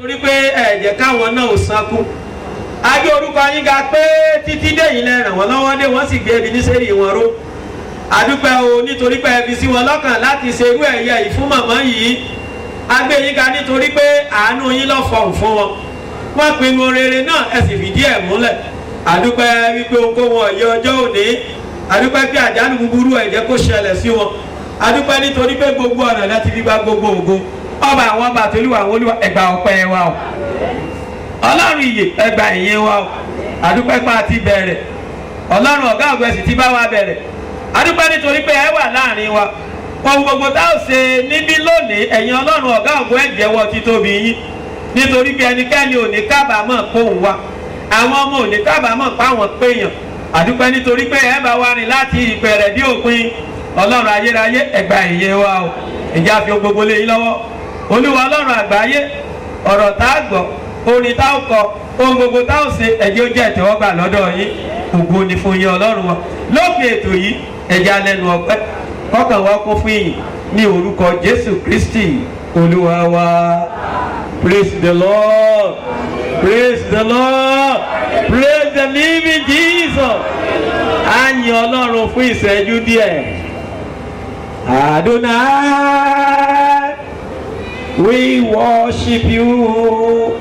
torí pé ẹ̀jẹ̀ káwọn náà ò sankú agbé orúkọ yín ga pé títí dé yìí lẹ ràn wọ́n lọ́wọ́ dé wọ́n sì gbé ebi níṣẹ́rì wọn ró àdúpẹ́ o nítorí pé ẹbí sí wọn lọ́kàn láti ṣerú ẹ̀yẹ yìí fún màmá yìí agbé yín ga nítorí pé àánú yín lọ́ fọ̀hún fún wọn wọ́n pinnu rere náà ẹ sì fìdí ẹ̀ múlẹ̀ àdúpẹ́ wípé ohunkóhun ọ̀yẹ́ ọjọ́ òní àdúpẹ́ pé àjálù búburú ẹ̀jẹ̀ kó ṣẹlẹ̀ sí wọn àdúpẹ́ nítorí pé gbogbo ọ̀nà láti fi gba gbogbo ògo ọba àwọn ọba àtolúwa àwọn olúwa ẹgbà ọpẹ́ wa o ọlọ́run ìyè ẹgbà ìyìn wa o àdúpẹ́ pa ti bẹ̀rẹ̀ ọlọ́run ọ̀gá ògbẹ́ sì ti bá wa bẹ̀rẹ̀ àdúpẹ́ nítorí pé ẹ wà láàrin wa ohun gbogbo tá ò ṣe níbí lónìí ẹ̀yin ọlọ́run ọ̀gá ògbẹ́ ẹ̀jẹ̀wọ́ títóbi yín nítorí pé ẹnikẹ́ni ò ní kábàámọ̀ kóhùn wa àwọn ọmọ ò ní kábàámọ̀ páwọn péyàn àdúpẹ́ nítorí pé ẹ bá wa rìn láti ìbẹ̀rẹ̀ dé òpin ọlọ́run ayérayé ẹgbà ìyìn wa o ìjà fi gbogbo lé yín lọ́wọ́ olúwa ọlọ́run àgbáyé ọ̀rọ̀ tá a gbọ́ orin tá a kọ ohun gbogbo tá a ṣe ẹ̀jẹ̀ ó jẹ́ ìtẹ́wọ́gbà lọ́dọ̀ yín ògo ni fún yín ọlọ́run wa lópin ètò yìí ẹ̀jẹ̀ alẹ́nu ọpẹ́ kọ́kàn wá kún fún yín ní orúkọ jésù kristi olúwa wa. Praise the Lord, praise the Lord, praise the living Jesus. A yìn ọlọ́run fún ìṣẹ́jú díẹ̀. Adonai, we worship you,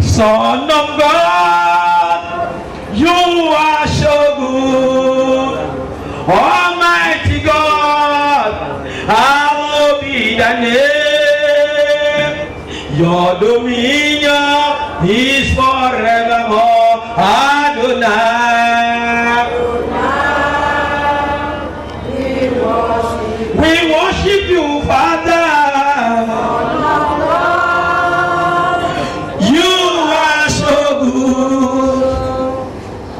Son of God, you are so good, Almighty God, hallowed be thy name, your dominion is forevermore, Adonai. We worship you, Father. You are so good.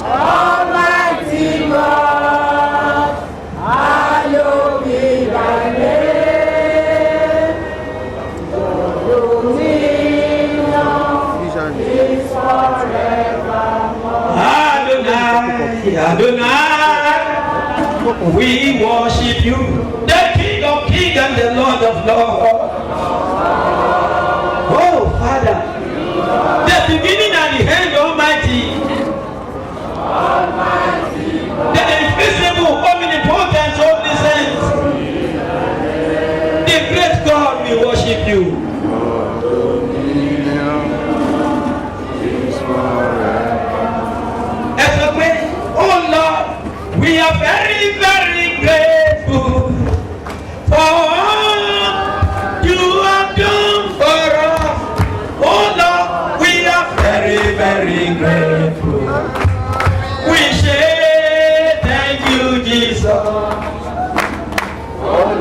Almighty God, hallowed be thy name. Your dominion is forevermore. Adonai, Adonai, we worship you, the King of Kings and the Lord of Lords. Oh, Father, the beginning and the end, Almighty, the invisible, omnipotent, omniscient, the great God, we worship you. As a prayer, oh Lord, we are very, very grateful for all you have done for us. Oh Lord, we are very, very grateful. We say thank you, Jesus. Oh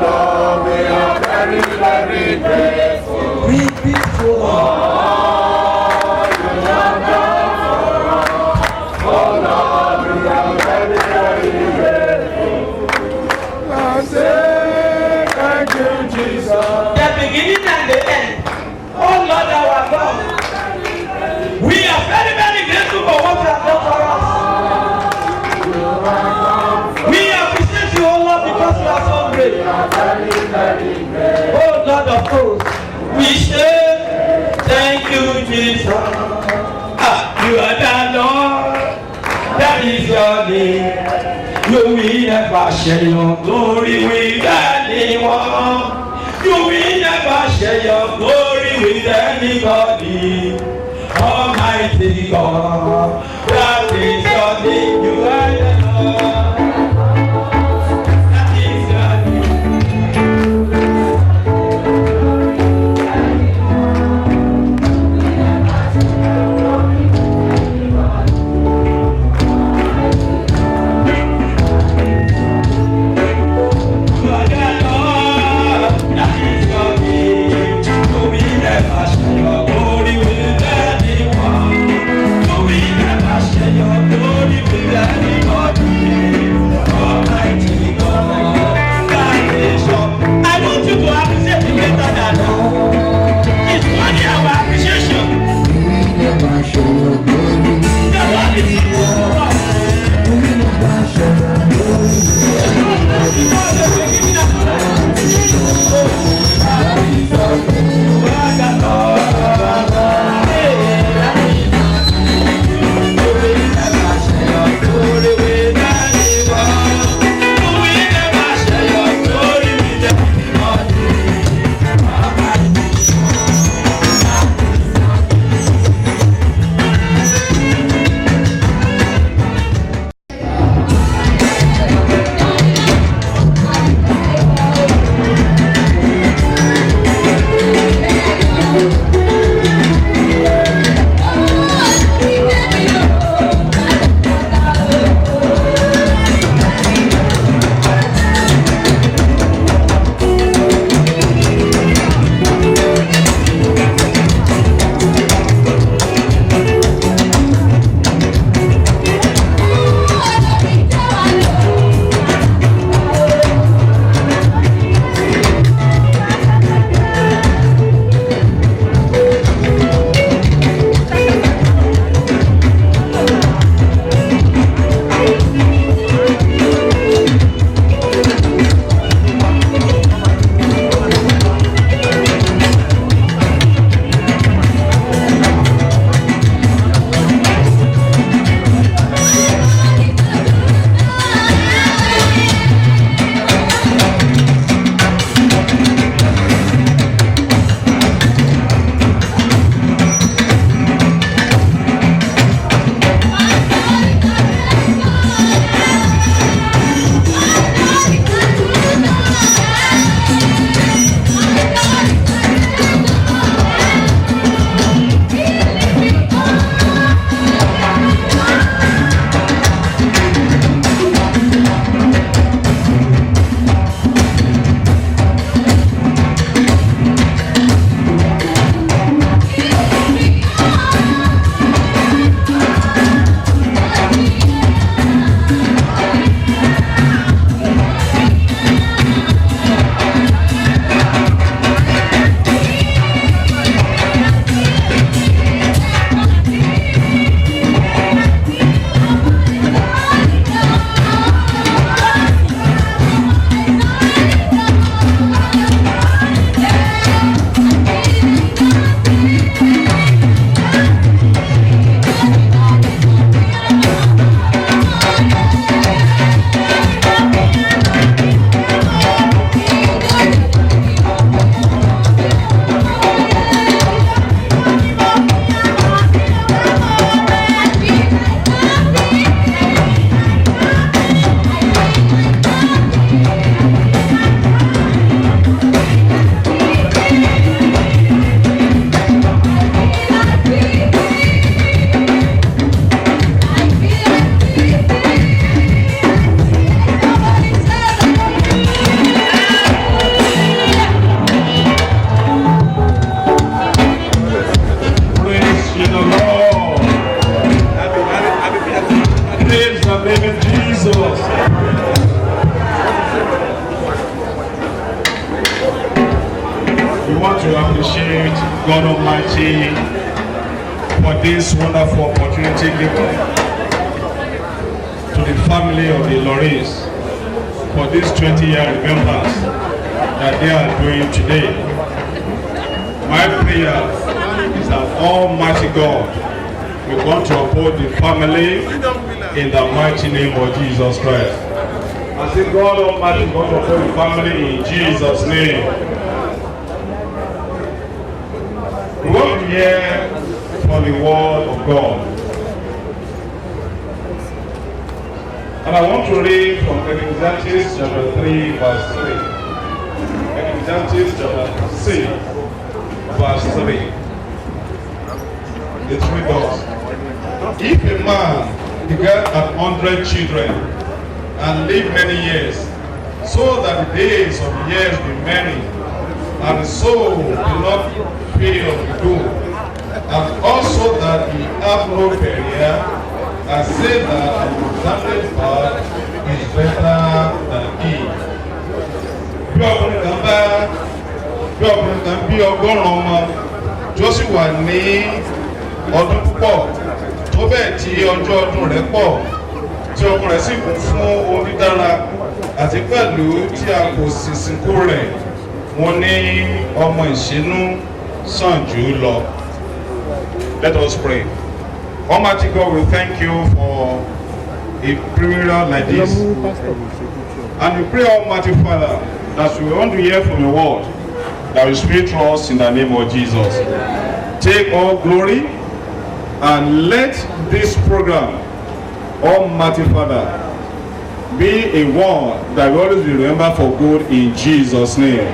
Lord, we are very, very grateful. We be for all you have done for us. Oh Lord, we are very, very grateful. I say thank you, Jesus. the beginning and the end. Oh Lord, our God, we are very, very grateful for what you have done for us. We appreciate you, oh Lord, because you are so great. We are very, very grateful. Oh Lord of hosts, we say thank you, Jesus. You are the Lord, that is your name. You will never share your glory with anyone. You will never share your glory with anybody. Almighty God, that is your name. You are the Lord. That is your name. You are the Lord. That is your name. You will never share your glory with anyone. You will never share your glory with anyone. Jesus. We want to appreciate God Almighty for this wonderful opportunity given to the family of the Loris for this 20-year remembrance that they are doing today. My prayer is that Almighty God will want to uphold the family in the mighty name of Jesus Christ. I say God Almighty God to uphold the family in Jesus' name. We want to hear from the word of God. And I want to read from Ecclesiastes chapter 3 verse 3. Ecclesiastes chapter 6 verse 3. It reads thus: If a man beget 100 children and live many years, so that the days of the years be many, and the soul do not fail of good, and also that he have no barrier, and say that an exalted God is better than he. Bí ọkùnrin kan bí ọgọ́rùn-ún ọmọ tó sì wà ní ọdún púpọ̀ tó bẹ́ẹ̀ tí ọjọ́ ọdún rẹ̀ pọ̀ tí ọkùnrin rẹ̀ sì kún fún ohun dídára àti pẹ̀lú tí a kò sì sìnkú rẹ̀, wọ́n ní ọmọ ìṣínú sàn jù ú lọ. Let us pray. Almighty God, we thank you for a prayer like this. And we pray, Almighty Father, that we want to hear from your word, that will speak to us in the name of Jesus. Take all glory and let this program, Almighty Father, be a one that will always be remembered for good in Jesus' name.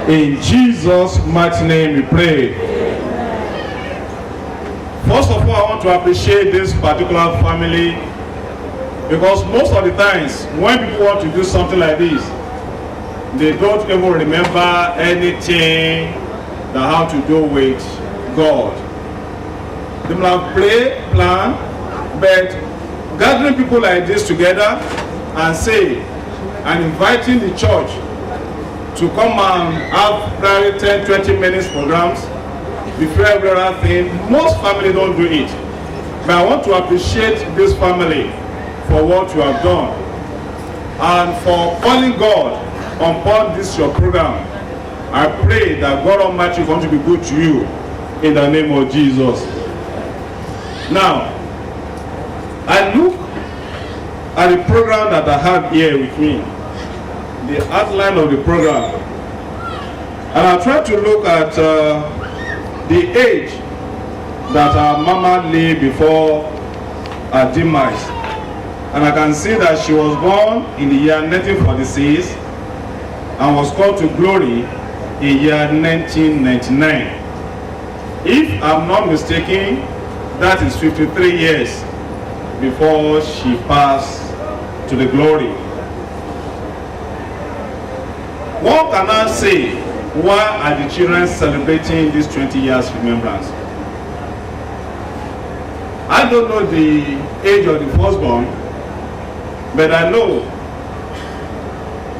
In Jesus' mighty name we pray. First of all, I want to appreciate this particular family, because most of the times when people want to do something like this, they don't even remember anything that have to do with God. They will have plan, but gathering people like this together and say, and inviting the church to come and have probably 10-20 minutes programs before every other thing, most families don't do it. But I want to appreciate this family for what you have done and for calling God upon this your program. I pray that God Almighty is going to be good to you in the name of Jesus. Now, I look at the program that I have here with me, the outline of the program, and I try to look at the age that our mama lived before her demise. And I can see that she was born in the year 1946 and was called to glory in year 1999. If I'm not mistaken, that is 53 years before she passed to the glory. What can I say? Why are the children celebrating this 20 years remembrance? I don't know the age of the firstborn, but I know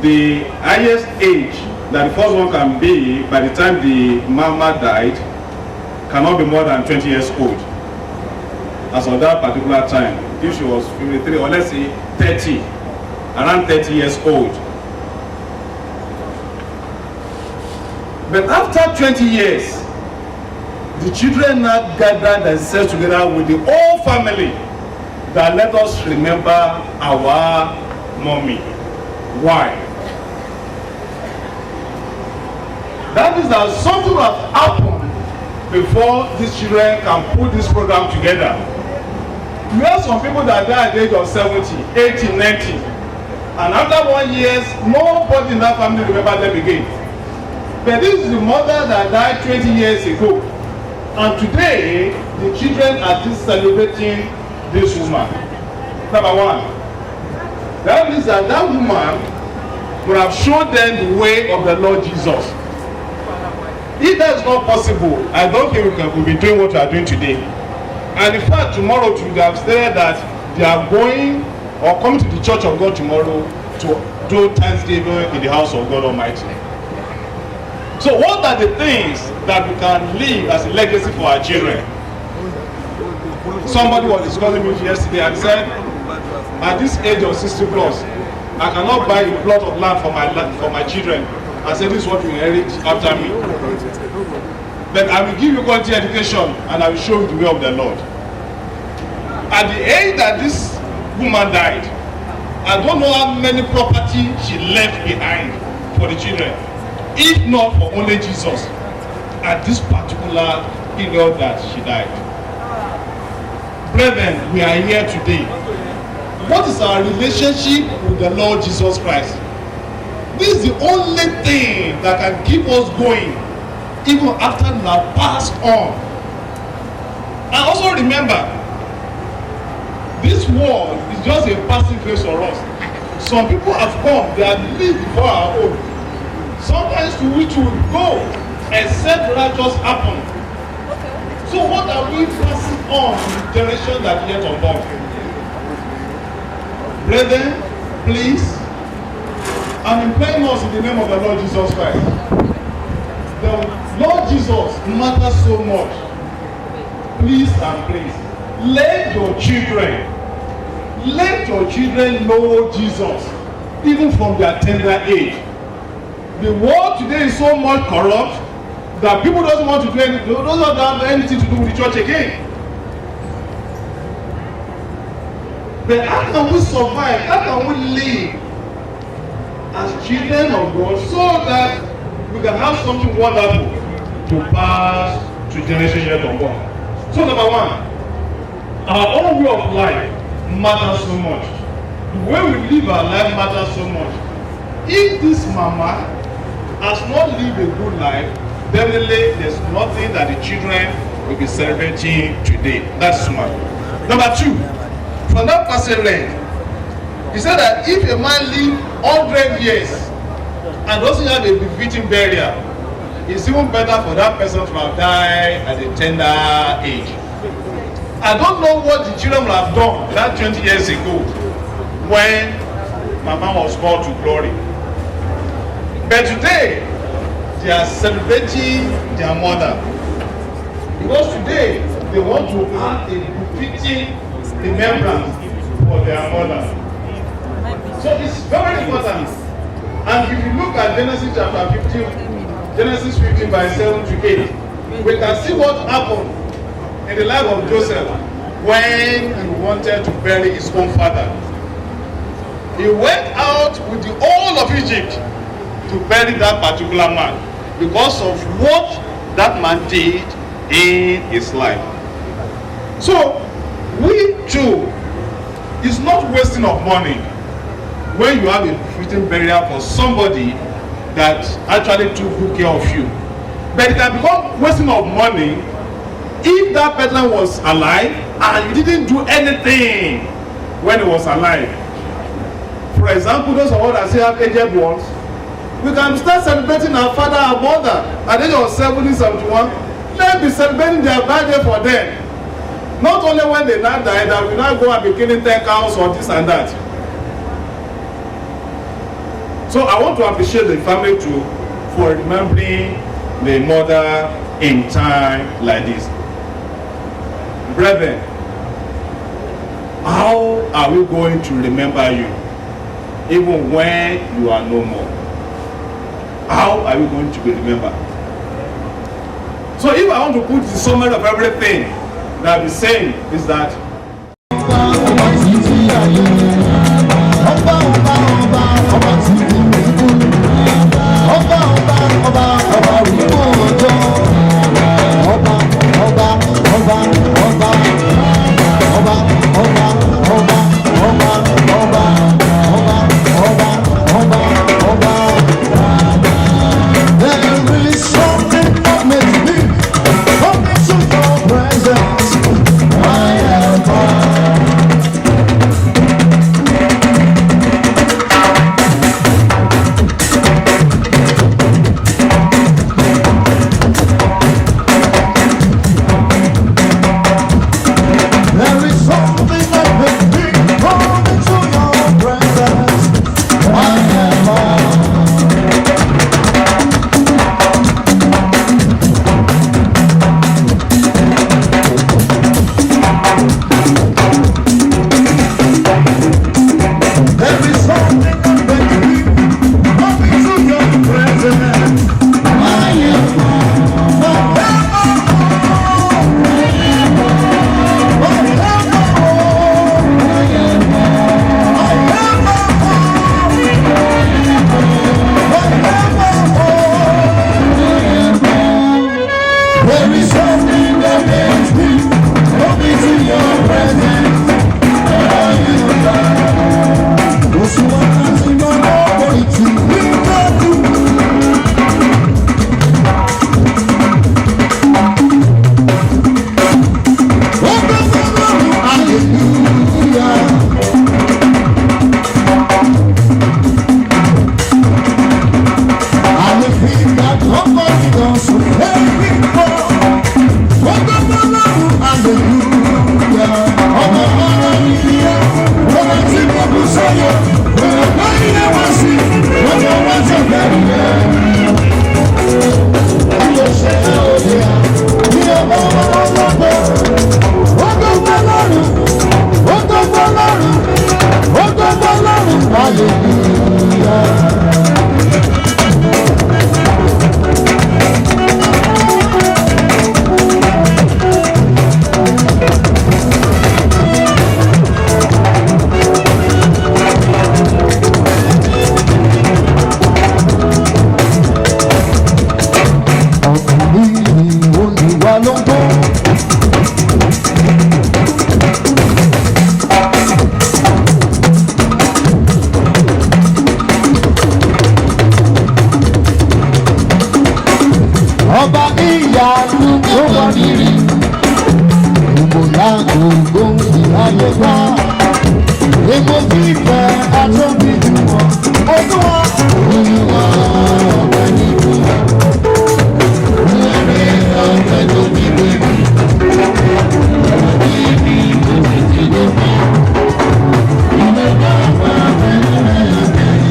the highest age that the firstborn can be by the time the mama died cannot be more than 20 years old. As of that particular time, if she was 53 or let's say 30, around 30 years old. But after 20 years, the children now gathered themselves together with the whole family that let us remember our mommy. Why? That is that something has happened before these children can put this program together. We have some people that die at the age of 70, 80, 90, and after 1 year, nobody in that family remember them again. But this is the mother that died 20 years ago. And today, the children are still celebrating this woman. Number one, that means that that woman would have shown them the way of the Lord Jesus. If that is not possible, I don't think we'll be doing what we are doing today. And in fact, tomorrow we have said that they are going or coming to the church of God tomorrow to do Thanksgiving in the house of God Almighty. So what are the things that we can leave as a legacy for our children? Somebody was discussing with me yesterday and said, at this age of 60 plus, I cannot buy a plot of land for my children and say this is what you inherit after me. But I will give you quality education and I will show you the way of the Lord. At the age that this woman died, I don't know how many property she left behind for the children, if not for only Jesus at this particular period that she died. Brethren, we are here today. What is our relationship with the Lord Jesus Christ? This is the only thing that can keep us going even after we have passed on. And also remember, this world is just a passing phase for us. Some people have come, they have lived before our own. Sometimes to which we will go except righteous happen. So what are we passing on to the generation that yet unborn? Brethren, please, I'm imploring us in the name of the Lord Jesus Christ. The Lord Jesus matters so much. Please and please, let your children know Jesus, even from their tender age. The world today is so much corrupt that people don't want to do anything, don't have anything to do with the church again. But how can we survive? How can we live as children of God so that we can have something wonderful to pass to generation yet unborn? So number one, our own way of life matters so much. The way we live our life matters so much. If this mama has not lived a good life, definitely there's nothing that the children will be celebrating today. That's one. Number two, from that passage read, he said that if a man live 100 years and doesn't have a befitting burial, it's even better for that person to have died at a tender age. I don't know what the children will have done that 20 years ago when Mama was called to glory. But today, they are celebrating their mother. Because today, they want to have a befitting remembrance for their mother. So it's very important. And if you look at Genesis chapter 15, Genesis 15 by 7 to 8, we can see what happened in the life of Joseph when he wanted to bury his own father. He went out with the whole of Egypt to bury that particular man because of what that man did in his life. So we too, it's not wasting of money when you have a fitting burial for somebody that actually took good care of you. But it can become wasting of money if that person was alive and you didn't do anything when he was alive. For example, those of us that still have aged ones, we can start celebrating our father and mother at the age of 70, 71. Let's be celebrating their birthday for them. Not only when they now die, that we now go and be killing 10 cows or this and that. So I want to appreciate the family too for remembering the mother in time like this. Brethren, how are we going to remember you even when you are no more? How are we going to be remembered? So if I want to put the summary of everything that I've been saying is that Presence, I am lọ́wọ́ mi rí. Ìmọ̀lá gbogbo ìráyé wá. Èmo fífẹ́ àtọ́bí jù wọ́n. Olúwa ọ̀pẹ nínú wọn. Olórí ọ̀pẹ tó bí bèbí. Òbí mi kò sì ti lóbi. Ilé bàbá bẹ̀rẹ̀ bẹ̀rẹ̀.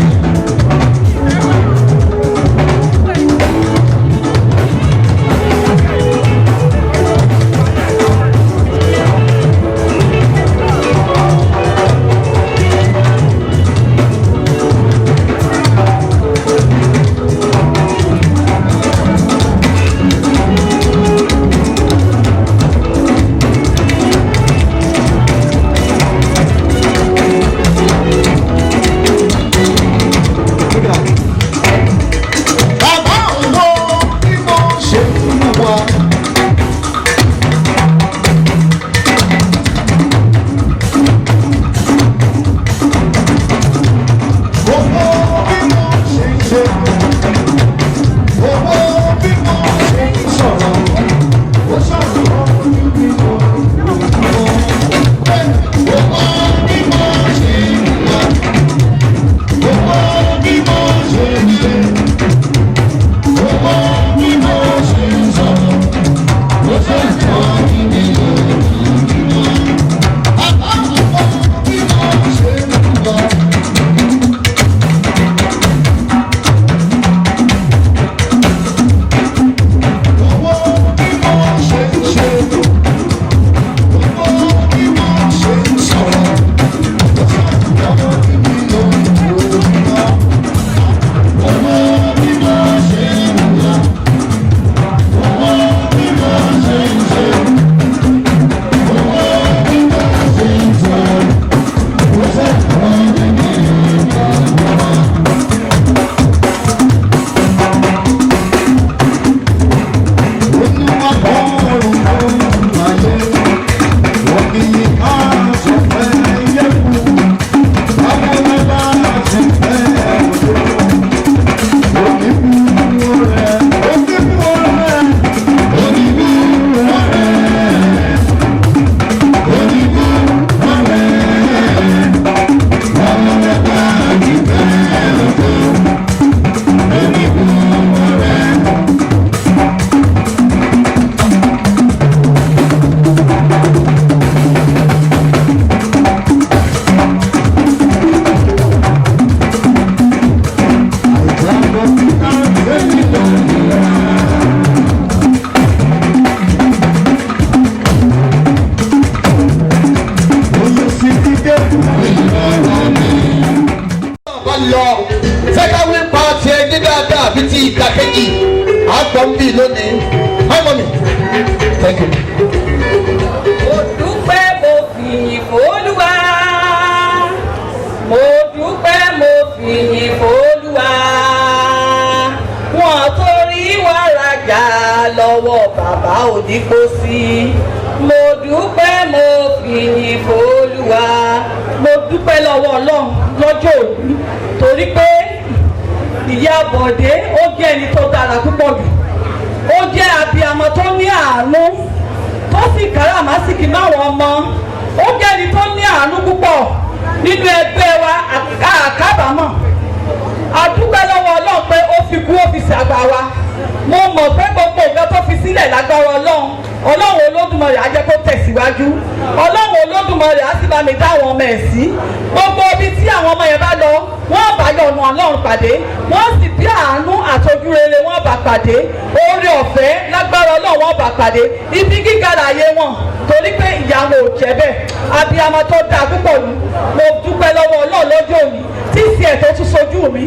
Ibi gíga láyé wọn torí pé ìyàwó ò jẹ́ bẹ́ẹ̀ abiyamọ tó dáa púpọ̀ ni mo dúpẹ́ lọ́wọ́ Ọlọ́run lọ́jọ́ òní tí ìsìn ẹ̀ tó tún sojú mi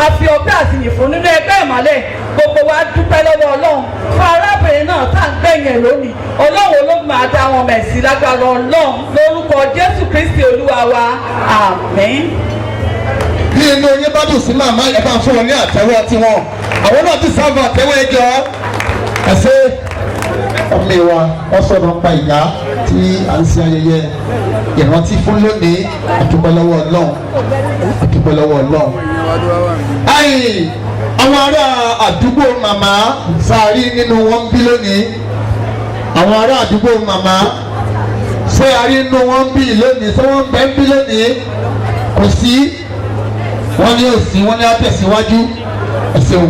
àfi ọpẹ́ àtìyìn fún nínú ẹgbẹ́ ìmọ́lẹ̀ gbogbo wa dúpẹ́ lọ́wọ́ Ọlọ́run fún arábìnrin náà tá à ń gbẹ̀yìn ẹ̀ lónìí Ọlọ́run ológun máa dá wọn mẹ̀sí lágbára Ọlọ́run lórúkọ Jésù Kristi Olúwa wa àmín. Bí inú yín bá dùn sí màmá ẹ̀ bá fún wọn ní àtẹ́wọ́ tiwọn àwọn náà ti sábà àtẹ́wọ́ ẹjọ́ ẹ̀sẹ̀ ọmọ ìwà wọ́n sọ̀rọ̀ nípa ìyá tí à ń ṣe ayẹyẹ ìrántí fún lónìí àdúpẹ́ lọ́wọ́ Ọlọ́run àdúpẹ́ lọ́wọ́ Ọlọ́run. àwọn ará àdúgbò màmá sáré nínú wọn bí lónìí àwọn ará àdúgbò màmá ṣé a rí inú wọn bí lónìí ṣé wọ́n bẹ́ ń bí lónìí kò sí wọ́n ní òsì wọ́n ní àtẹ̀síwájú ẹ̀sìn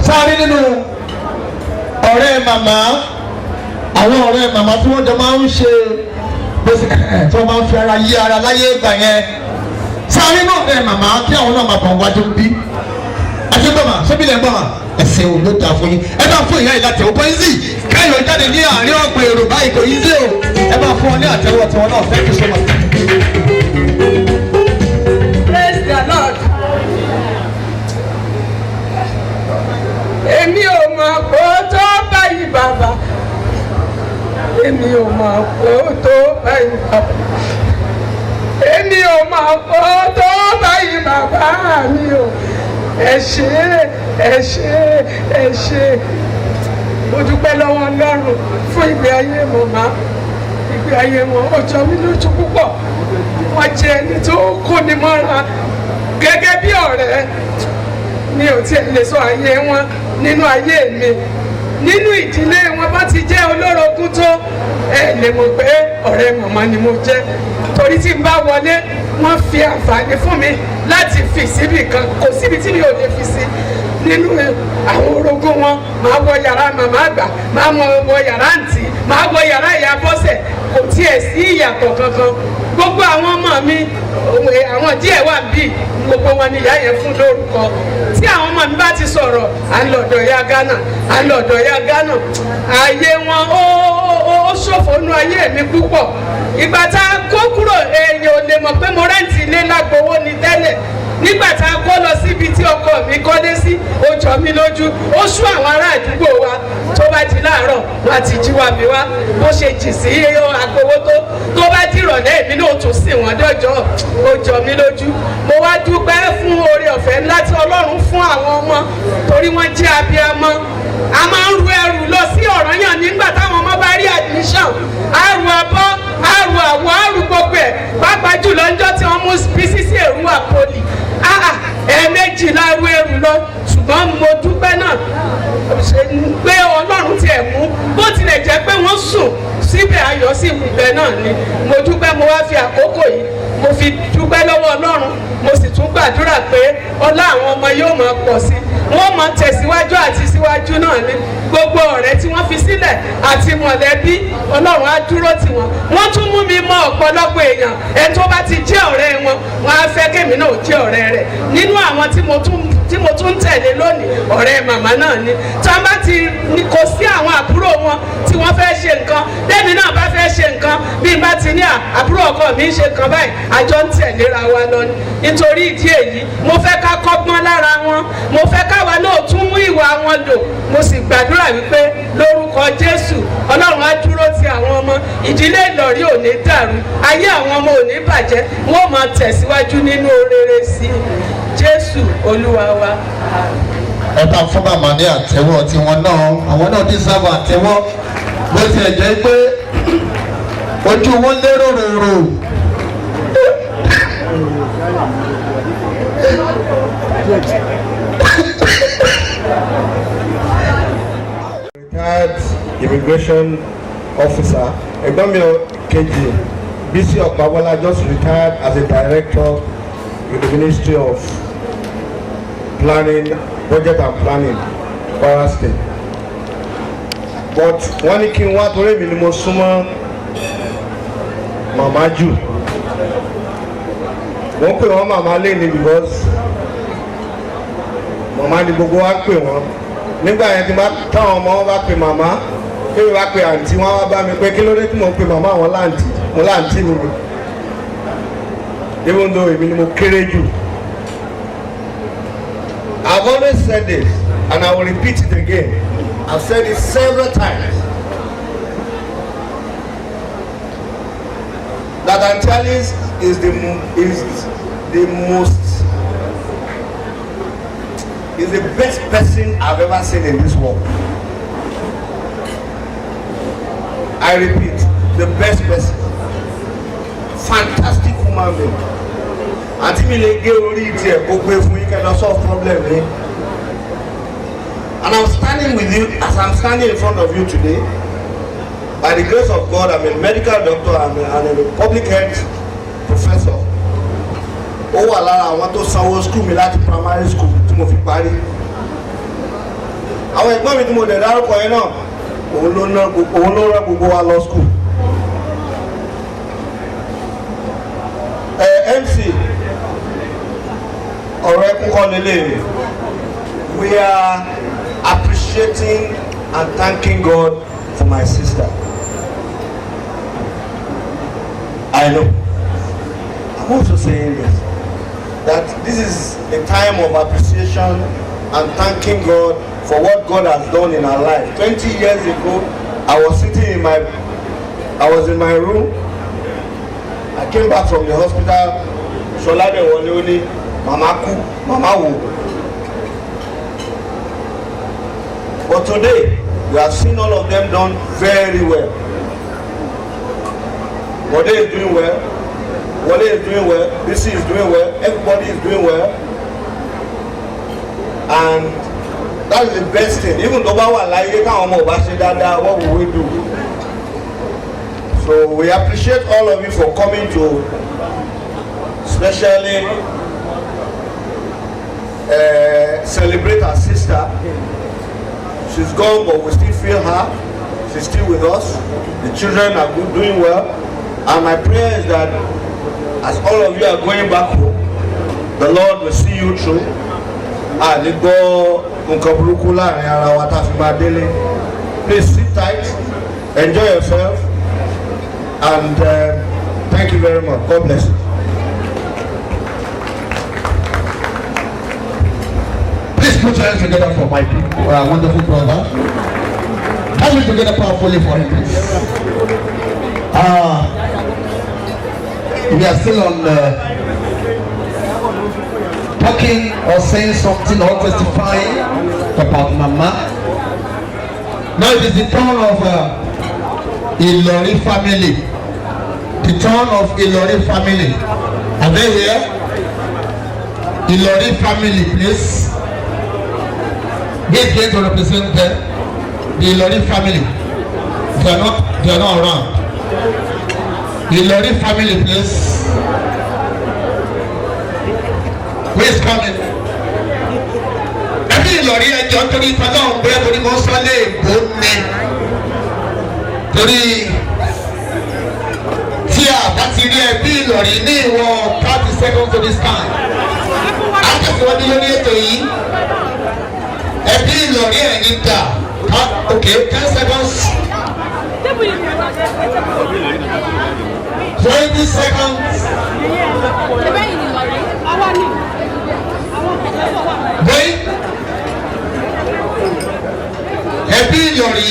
sáré nínú ọ̀rẹ́ màmá àwọn ọ̀rẹ́ màmá tí wọ́n jọ máa ń ṣe tí wọ́n máa ń fi ara yí ara láyé ìgbà yẹn sáré náà ọ̀rẹ́ màmá kí àwọn náà máa bọ̀ wájú bí àṣegbọ́mà sóbìlẹ̀ gbọ́mà ẹ̀sìn ò ló ta fún yín ẹ bá fún ìyá ìlà tẹ̀wọ́ kò yín sí káyọ̀ jáde ní àárín ọ̀pọ̀ èrò báyìí kò yín sí o ẹ bá fún ọ ní àtẹ̀wọ́ tiwọn náà thank you so much. Praise the Lord. Èmi ò mọ̀ kó tó báyìí bàbá. Èmi ò mọ̀ kó tó báyìí bàbá. Èmi ò mọ̀ kó tó báyìí bàbá mi o. Ẹ ṣé ẹ ṣé ẹ ṣé. Mo dúpẹ́ lọ́wọ́ Ọlọ́run fún ìgbé ayé màmá. Ìgbé ayé wọn ó jọ mí lójú púpọ̀. Wọ́n jẹ́ ẹni tó kóni mọ́ra gẹ́gẹ́ bí ọ̀rẹ́. Mi ò tiẹ̀ lè sọ ayé wọn nínú ayé mi. Nínú ìdílé wọn bá ti jẹ́ olórogún tó ẹ lè mọ̀ pé ọ̀rẹ́ màmá ni mo jẹ́. Torí tí n bá wọlé wọ́n fi àǹfààní fún mi láti fi síbì kan kò síbi tí mi ò lè fi sí nínú àwọn orogún wọn. Màá wọ yàrá màmá àgbà, màá wọ yàrá àǹtí, màá wọ yàrá ìyá bọ́sẹ̀, kò tiẹ̀ sí ìyàtọ̀ kankan. Gbogbo àwọn ọmọ mi àwọn díẹ̀ wà bí gbogbo wọn ni ìyá yẹn fún lórúkọ. Tí àwọn ọmọ mi bá ti sọ̀rọ̀ à ń lọ̀dọ̀ ya Ghana à ń lọ̀dọ̀ ya Ghana ayé wọn ó ṣòfò nú ayé mi púpọ̀. Ìgbà tá a kó kúrò èèyàn ò lè mọ̀ pé mo rẹ́ǹtì ilé lágbowó ni tẹ́lẹ̀. Nígbà tá a kó lọ síbi tí ọkọ mi kọ́lé sí ó jọ mí lójú ó sú àwọn ará àdúgbò wa tó bá di láàárọ̀ wọn àti jí wa mi wá bó ṣe jì sí agbowó tó bá di ìrọ̀lẹ́ èmi náà tún sìn wọ́n dọ́jọ́ ó jọ mí lójú. Mo wá dúpẹ́ fún oore ọ̀fẹ́ ńlá tí Ọlọ́run fún àwọn ọmọ torí wọ́n jẹ́ abiyamọ. A máa ń ru ẹrù lọ sí Ọ̀rànyàn nígbà táwọn ọmọ bá rí admission àrù abọ́ àrù àwọ̀ àrù gbogbo ẹ̀ pàápàá jùlọ ńjọ́ tí wọ́n mú PCC Èrúwà poli ẹ̀ẹ̀mejì la ru ẹrù lọ ṣùgbọ́n mo dúpẹ́ náà pé Ọlọ́run tiẹ̀ mú bó tilẹ̀ jẹ́ pé wọ́n sùn síbẹ̀ ayọ̀ sí ibẹ̀ náà ni mo dúpẹ́. Mo wá fi àkókò yìí mo fi dúpẹ́ lọ́wọ́ Ọlọ́run mo sì tún gbàdúrà pé ọlá àwọn ọmọ yóò máa pọ̀ sí wọ́n máa tẹ̀síwájú àti síwájú náà ni gbogbo ọ̀rẹ́ tí wọ́n fi sílẹ̀ àti mọ̀lẹ́bí Ọlọ́run á dúró tì wọ́n. Wọ́n tún mú mi mọ ọ̀pọ̀lọpọ̀ èèyàn ẹni tó bá ti jẹ́ ọ̀rẹ́ wọn wọ́n á fẹ́ kémi náà jẹ́ ọ̀rẹ́ rẹ̀. Nínú àwọn tí mo tún tẹ̀lé lónìí ọ̀rẹ́ màmá náà ni tí wọ́n bá ti kò sí àwọn àbúrò wọn tí wọ́n fẹ́ ṣe nǹkan lẹ́mi náà bá fẹ́ ṣe nǹkan bí n bá ti ní àbúrò ọkọ mi ń ṣe nǹkan báyìí àjọ ń tẹ̀léra wa lọ ni. Nítorí ìdí èyí mo fẹ́ ká kọ́gbọ́n lára wọn mo fẹ́ káwa náà tún mú ìwà wọn lò. Mo sì gbàdúrà wípé lórúkọ Jésù Ọlọ́run á dúró ti àwọn ọmọ ìdílé Ìlọrí ò ní dàrú ayé àwọn ọmọ ò ní bàjẹ́ wọ́n máa tẹ̀síwájú nínú rere sí Jésù Olúwa wa. ẹ bá fún màmá ní àtẹ́wọ́ tiwọn náà àwọn náà ní sábà àtẹ́wọ́ bó tiẹ̀ jẹ́ pé ojú wọn lérò rèrò. Retired immigration officer ẹ̀gbọ́n mi kejì Bisi Ọ̀pábọ́lá just retired as a director in the Ministry of Planning, Budget and Planning, Kwara State. But wọ́n ní kí n wá torí mi ni mo súnmọ́ màmá jù. Wọ́n pè wọ́n màmá lẹ́ni because màmá ni gbogbo wa pè wọ́n. Nígbà yẹn tí táwọn ọmọ wọn bá pè màmá kéwì bá pè àǹtí wọn wá bá mi pé kí ló dé tí mo pè màmá àwọn láǹtí mo láǹtí mi ni. Even though èmi ni mo kéré jù. I've always said this and I will repeat it again. I've said it several times. That Aunty Alice is the best person I've ever seen in this world. I repeat, the best person. Fantastic human being. Àǹtí mi lè gé orí ìdí ẹ̀ kó pé fún yín kẹ́ lọ solve problem yín. And I'm standing standing with you as I'm standing in front of you today. By the grace of God, I'm a medical doctor and a public health professor. Ó wà lára àwọn tó sanwó school mi láti primary school tí mo fi parí. Àwọn ẹ̀gbọ́n mi tí mo dẹ̀ dárúkọ yẹn náà, òun ló rán gbogbo wa lọ school. MC, ọ̀rọ̀ ẹkún kọ́ lélẹ̀. We are appreciating and thanking God for my sister. I know. I'm also saying this, that this is a time of appreciation and thanking God for what God has done in our life. 20 years ago, I was in my room. I came back from the hospital. Sholade Waleoni, Mama Ku, Mama Wo. But today, we have seen all of them done very well. Bode is doing well. Wale is doing well. BC is doing well. Everybody is doing well. And that is the best thing. Even though what will we do? So we appreciate all of you for coming to, especially celebrate our sister. She's gone, but we still feel her. She's still with us. The children are good, doing well. And my prayer is that as all of you are going back home, the Lord will see you through. Please sit tight, enjoy yourself, and thank you very much. God bless you. Please put your hands together for my people, our wonderful brother. Hands me together powerfully for him, please. We are still on talking or saying something or testifying about Mama. Now it is the turn of Ilori family. The turn of Ilori family. Are they here? Ilori family, please. Who is going to represent the Ilori family? They are not around. The Ilori family, please. Who is coming? Ẹbí Ìlọrí ẹjọ́ torí ìpàdé ọ̀hún bẹ́ẹ̀ torí mo sọ lé èbó ní. Torí tí a bá ti rí ẹbí Ìlọrí ní ìwọ̀n 30 seconds to this time. A tẹ̀síwájú lórí ètò yìí. Ẹbí Ìlọrí ẹ̀yìn dà. Okay, 10 seconds. 20 seconds. Wait. Ẹbí Ìlọrí.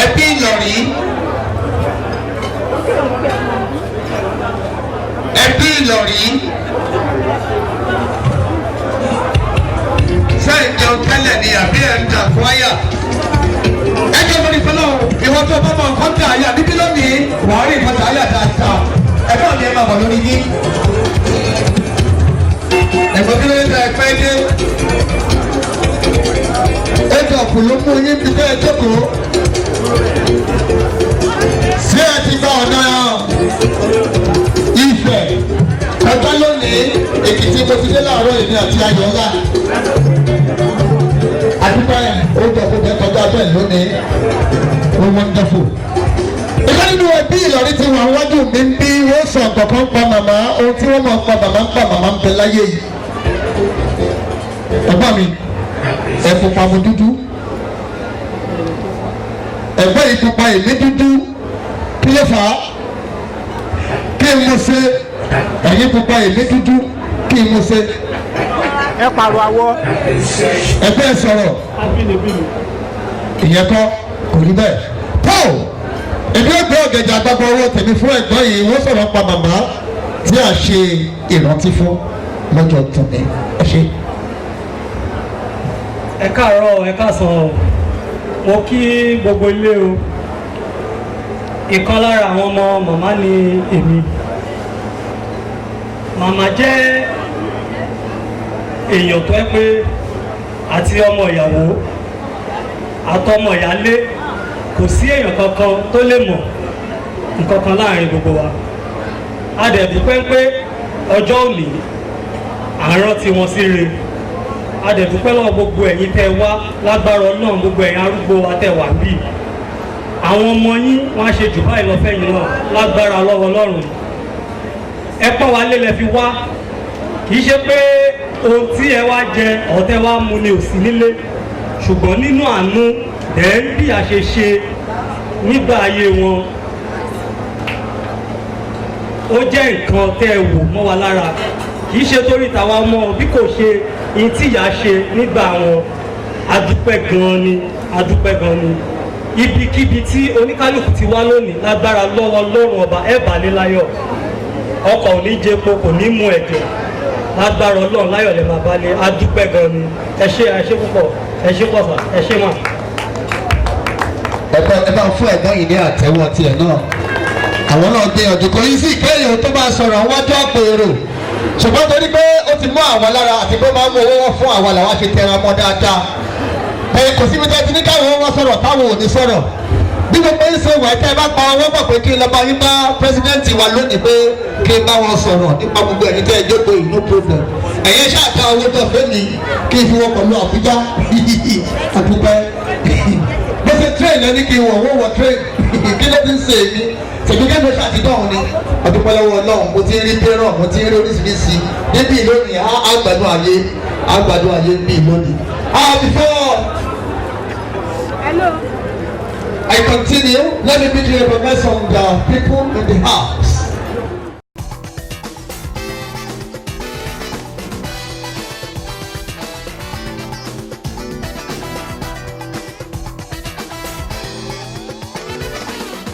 Ẹbí Ìlọrí. Ẹbí Ìlọrí. Sẹ́yìn jẹun tẹ́lẹ̀ ni àbí ẹ̀ ń jà fún àyà. Ẹjọ́ lórí fọlọ́ ìwọ tó bá mọ nǹkan tà àyà níbí lónìí wàá rí nǹkan tà àyà dáadáa. Ẹ̀fọ́ ni ẹ máa bọ̀ lórí yín. Ẹ̀gbọ́n kí ló ń ta ẹ̀pẹ́ dé? Ẹjọ́ kò ló mú yín bí bẹ́ẹ̀ jókòó. Ṣé ẹ ti gba ọ̀nà Ifẹ̀? Ọjọ́ lónìí Èkìtì mo ti dé láàárọ̀ èmi àti Ayọ̀ọ́lá. Àdúgbò ẹ̀ ó jọ kó bẹ́ẹ̀ kọjá bẹ́ẹ̀ lónìí. Ó wonderful. Ìgbà nínú ẹbí Ìlọrí ti wà wájú mi ń bí wọ́n sọ ọ̀kọ̀ọ̀kan pa màmá ohun tí wọ́n máa pa màmá ń pa màmá ń bẹ láyé yìí. Ẹ̀gbọ́n mi ẹ̀fọ́ pamọ́ dúdú. Ẹ̀gbọ́n yìí pupa èmi dúdú. Kí ló fà á? Kí n mo ṣe? Ẹ̀yin pupa èmi dúdú. Kí n mo ṣe? Ẹ pàrọ̀ àwọ̀. Ẹgbẹ́ sọ̀rọ̀. Ìyẹn kọ́ kò rí bẹ́ẹ̀. Paul èmi ò gbé ọ̀gẹ̀dẹ̀ àgbàgbọ́ owó tèmi fún ẹ̀gbọ́n yìí wọ́n sọ̀rọ̀ pa màmá tí a ṣe ìrántí fún lọ́jọ́ tòní. Ẹ ṣe. Ẹ káàárọ̀ ẹ káàsán o. Mo kí gbogbo ilé o. Ìkan lára àwọn ọmọ màmá ni èmi. Màmá jẹ́ èèyàn tó ẹ pé àti ọmọ ìyàwó àtọmọ ìyálé kò sí èèyàn kankan tó lè mọ̀ nǹkan kan láàrin gbogbo wa. A dẹ̀ dúpẹ́ pé ọjọ́ òní àárọ̀ tí wọ́n sí re. A dẹ̀ dúpẹ́ lọ́wọ́ gbogbo ẹ̀yin tẹ́ wá lágbára Ọlọ́run, gbogbo ẹ̀yin arúgbó wa tẹ́ wà bí. Àwọn ọmọ yín wọ́n á ṣe jù báyìí lọ fẹ́yìn náà lágbára lọ́wọ́ Ọlọ́run. Ẹ pọ́n wa lé lẹ fi wá, kì í ṣe pé ohun tí ẹ wá jẹ ọ̀tẹ́ wá mu ni ò sí nílé, ṣùgbọ́n nínú àánú ẹ̀ ń bí a ṣe ṣe nígbà ayé wọn. Ó jẹ́ nǹkan tẹ́ ẹ wò mọ́ wa lára, kì í ṣe torí tàwa mọ́ bí kò ṣe ihun tí ìyá ṣe nígbà wọn. Adúpẹ́ gan-an ni, adúpẹ́ gan-an ni. Ibikíbi tí oníkálùkù ti wá lónìí lágbára lọ́wọ́ Ọlọ́run ọba ẹ̀ bà ní láyọ̀. Ọkọ̀ ò ní jẹpo, kò ní mu ẹ̀jẹ̀, lágbára Ọlọ́run láyọ̀ lè máa bá ní. Adúpẹ́ gan-an ni. Ẹ ṣé púpọ̀, ẹ ṣé pọ̀ sà, ẹ ṣé mà. Ẹ bá fún ẹ̀gbọ́n yìí ní àtẹ́wọ́ tiẹ̀ náà. Àwọn náà gbìyànjú kò yí sí ìkéyìí tó bá sọ̀rọ̀ wọ́n jọ́ pèrò. Ṣùgbọ́n torí pé ó ti mú àwọn lára àti pé máa ń mú owó wọn fún àwọn làwọn ṣe tẹra mọ́ dáadáa. Kò síbi tẹ́ ti ní káwọn wọn sọ̀rọ̀ táwọn ò ní sọ̀rọ̀. Bí gbogbo yín ṣe wà tẹ́ ẹ bá pa ọwọ́ pọ̀ pé kí n lọ bá yín bá pírẹsidẹ́ǹtì wa lónìí pé kí n bá wọn sọ̀rọ̀ nípa gbogbo ẹ̀yin tẹ́ ẹ jókòó yìí no problem. Ẹ̀yẹ́ ṣáàtà owó tó fẹ́ mi kí n fi wọ́n pẹ̀lú Àbújá àdúpẹ́. Bó ṣe train ẹni kí n wọ̀ train kí ló ti ń ṣe èmi ṣègbékẹ́ mi ṣàtidọ́ òun ni ọdúnpẹ́ lọ́wọ́ Ọlọ́run mo ti ń rí pẹ́rọ̀ mo ti ń rí oríṣiríṣi níbí lónìí àgbàdo ayé níbí lónìí. Before I continue, let me begin to recognize some people in the house.